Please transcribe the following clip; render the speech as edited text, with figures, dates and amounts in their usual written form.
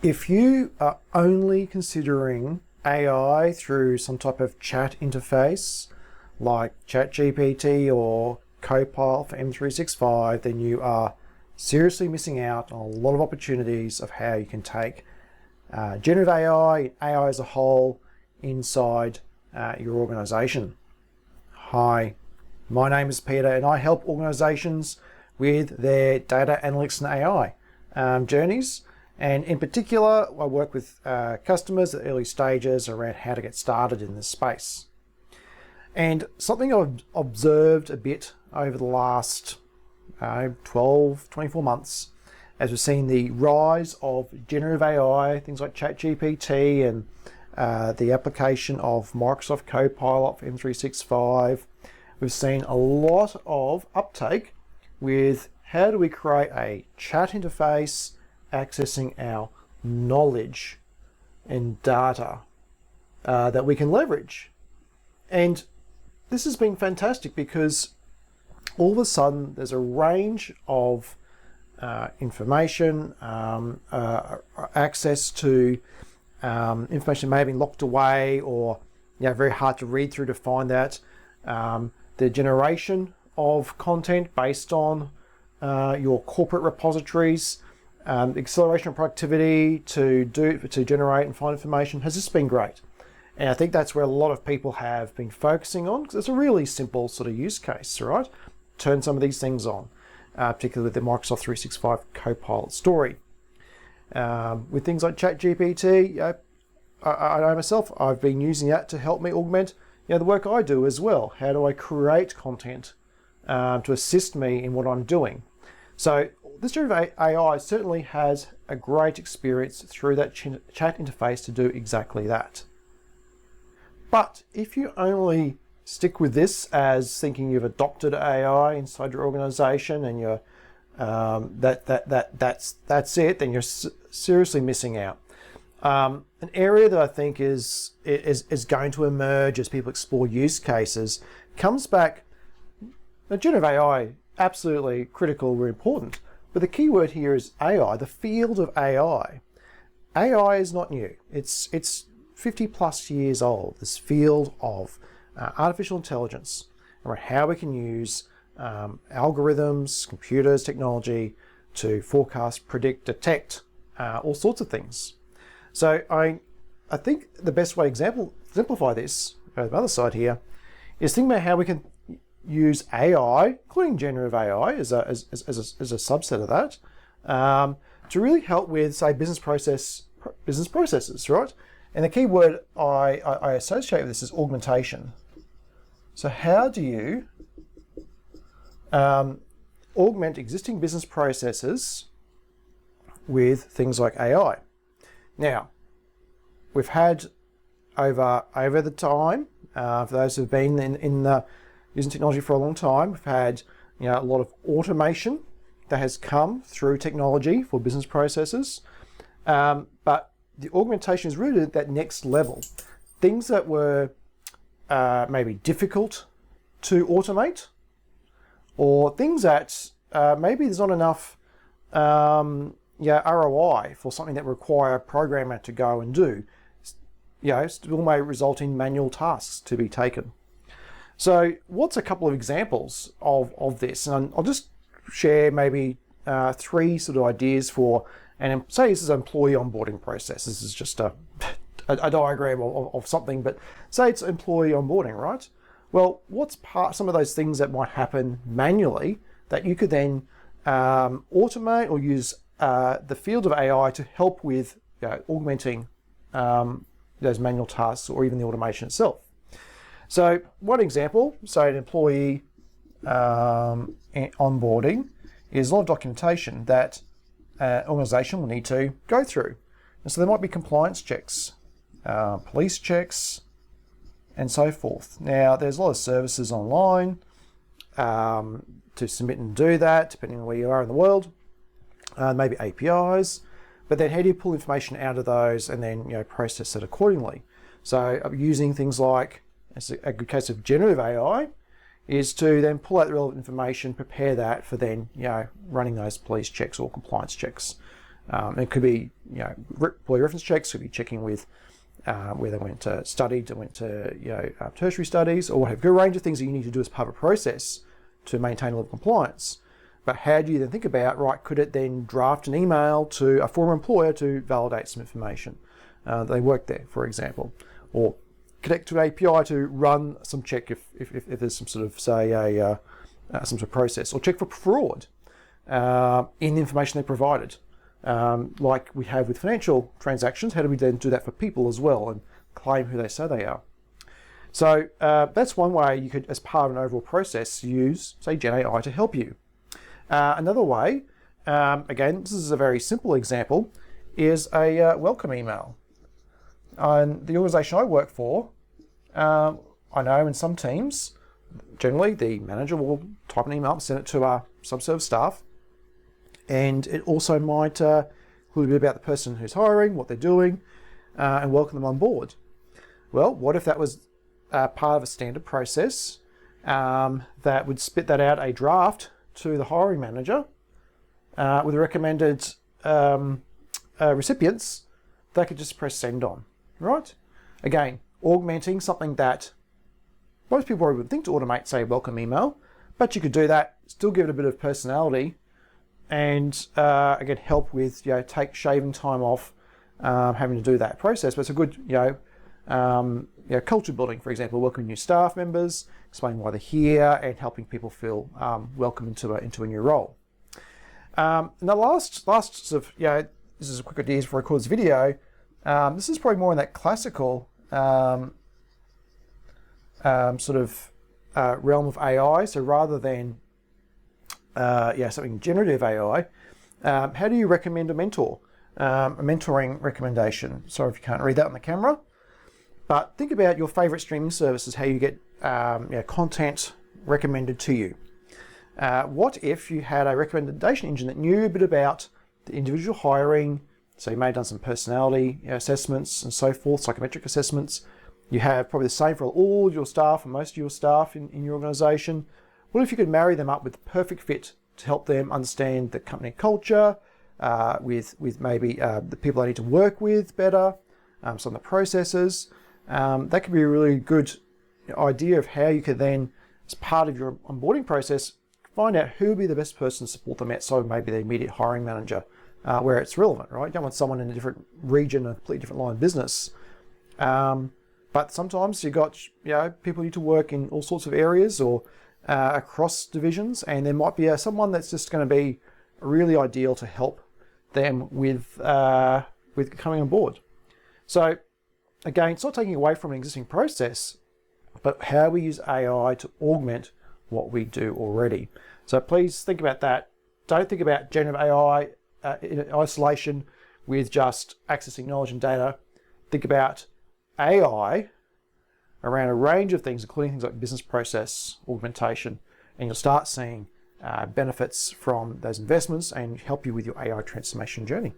If you are only considering AI through some type of chat interface like ChatGPT or Copilot for M365, then you are seriously missing out on a lot of opportunities of how you can take generative AI, AI as a whole, inside your organization. Hi, my name is Peter and I help organizations with their data analytics and AI journeys. And in particular, I work with customers at early stages around how to get started in this space. And something I've observed a bit over the last 12, 24 months, as we've seen the rise of generative AI, things like ChatGPT and the application of Microsoft Copilot for M365, we've seen a lot of uptake with how do we create a chat interface accessing our knowledge and data that we can leverage. And this has been fantastic because all of a sudden there's a range of information, access to information that may have been locked away or very hard to read through to find that. The generation of content based on your corporate repositories, acceleration of productivity to generate and find information has just been great. And I think that's where a lot of people have been focusing on, because it's a really simple sort of use case, right? Turn some of these things on, particularly with the Microsoft 365 Copilot story. With things like ChatGPT, I know myself, I've been using that to help me augment the work I do as well. How do I create content to assist me in what I'm doing? So this generative AI certainly has a great experience through that chat interface to do exactly that. But if you only stick with this as thinking you've adopted AI inside your organization and you're that's it, then you're seriously missing out. An area that I think is going to emerge as people explore use cases comes back. Now, generative AI, absolutely critical, very important, but the key word here is AI, the field of AI. AI is not new. It's 50 plus years old, this field of artificial intelligence, around how we can use algorithms, computers, technology to forecast, predict, detect all sorts of things. So I think the best way to exemplify this, on the other side here, is think about how we can use AI, including generative AI as a subset of that, to really help with, say, business processes, right? And the key word I associate with this is augmentation. So how do you augment existing business processes with things like AI? Now, we've had over the time, for those who've been in using technology for a long time, we've had a lot of automation that has come through technology for business processes, but the augmentation is really at that next level. Things that were maybe difficult to automate, or things that maybe there's not enough ROI for something that require a programmer to go and do, still may result in manual tasks to be taken. So what's a couple of examples of this? And I'll just share maybe three sort of ideas for, and say this is an employee onboarding process. This is just a diagram of something, but say it's employee onboarding, right? Well, what's some of those things that might happen manually that you could then automate or use the field of AI to help with augmenting those manual tasks or even the automation itself? So one example, so an employee onboarding is a lot of documentation that an organization will need to go through. And so there might be compliance checks, police checks, and so forth. Now, there's a lot of services online to submit and do that, depending on where you are in the world, maybe APIs, but then how do you pull information out of those and then process it accordingly? So using things like, as a good case of generative AI, is to then pull out the relevant information, prepare that for then running those police checks or compliance checks It could be, employee reference checks, could be checking with where they went to study, went to tertiary studies, or what have you. A range of things that you need to do as part of a process to maintain a level of compliance. But how do you then think about, right, could it then draft an email to a former employer to validate some information? They work there, for example, or connect to an API to run some check if there's some sort of, say, some sort of process, or check for fraud in the information they provided. Like we have with financial transactions, how do we then do that for people as well and claim who they say they are? So that's one way you could, as part of an overall process, use, say, Gen AI to help you. Another way, again, this is a very simple example, is a welcome email. And the organisation I work for, I know in some teams, generally the manager will type an email and send it to our subserve staff. And it also might include a bit about the person who's hiring, what they're doing, and welcome them on board. Well, what if that was part of a standard process that would spit that out a draft to the hiring manager with the recommended recipients they could just press send on, right? Again, augmenting something that most people probably would think to automate, say, a welcome email, but you could do that, still give it a bit of personality, and again, help with, take shaving time off having to do that process. But it's a good, culture building, for example, welcoming new staff members, explaining why they're here, and helping people feel welcome into a new role. And the last sort of, this is a quick idea for I record this video. This is probably more in that classical sort of realm of AI. So rather than something generative AI, how do you recommend a mentor? A mentoring recommendation. Sorry if you can't read that on the camera, but think about your favorite streaming services, how you get content recommended to you. What if you had a recommendation engine that knew a bit about the individual hiring? So you may have done some personality assessments and so forth, psychometric assessments. You have probably the same for all your staff and most of your staff in your organisation. What if you could marry them up with the perfect fit to help them understand the company culture, with maybe the people they need to work with better, some of the processes. That could be a really good idea of how you could then, as part of your onboarding process, find out who would be the best person to support them outside maybe the immediate hiring manager, where it's relevant, right? You don't want someone in a different region, a completely different line of business. But sometimes you've got, people need to work in all sorts of areas or across divisions, and there might be someone that's just going to be really ideal to help them with coming on board. So again, it's not taking away from an existing process, but how we use AI to augment what we do already. So please think about that. Don't think about generative AI in isolation with just accessing knowledge and data. Think about AI around a range of things, including things like business process augmentation, and you'll start seeing benefits from those investments and help you with your AI transformation journey.